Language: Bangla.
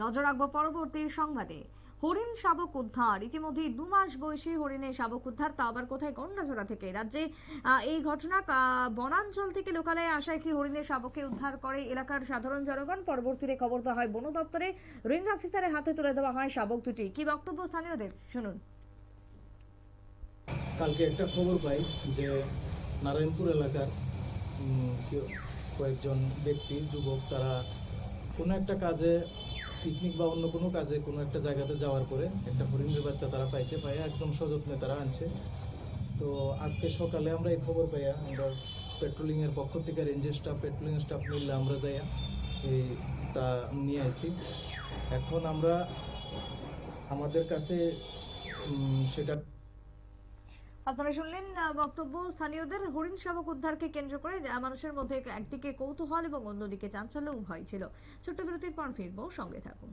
নজর রাখবো পরবর্তী সংবাদে। হরিণ শাবক উদ্ধার, ইতিমধ্যে 2 মাস বয়সী হরিণের শাবক উদ্ধার, তা আবার কোথায়? গন্ডাছড়া থেকে। রাজ্যে এই ঘটনা বনাঞ্চল থেকে লোকালয়ে আসা একটি হরিণের শাবককে উদ্ধার করে এলাকার সাধারণ জনগণ। পরবর্তীতে খবর দেওয়া হয় বন দপ্তরে, রেঞ্জ অফিসারের হাতে তুলে দেওয়া হয় শাবক দুটি। কি বক্তব্য স্থানীয়দের, শুনুন। কালকে একটা খবর পাই যে নারায়ণপুর এলাকার কয়েকজন ব্যক্তি, যুবক, তারা কোনো একটা কাজে, পিকনিক বা অন্য কোনো কাজে কোনো একটা জায়গাতে যাওয়ার পরে একটা হরিণের বাচ্চা তারা পাইছে, পাইয়া একদম সযত্নে তারা আনছে। তো আজকে সকালে আমরা এই খবর পাইয়া আমরা পেট্রোলিংয়ের পক্ষ থেকে রেঞ্জের স্টাফ, পেট্রোলিংয়ের স্টাফ মিললে আমরা যাইয়া এই তা নিয়ে আসি। এখন আমরা আমাদের কাছে সেটা। আপনারা শুনলেন বক্তব্য স্থানীয়দের। হরিণ শাবক উদ্ধারকে কেন্দ্র করে মানুষের মধ্যে একদিকে কৌতূহল এবং অন্যদিকে চাঞ্চল্য উভয় ছিল। ছোট্ট বিরতির পর ফিরবো, সঙ্গে থাকুন।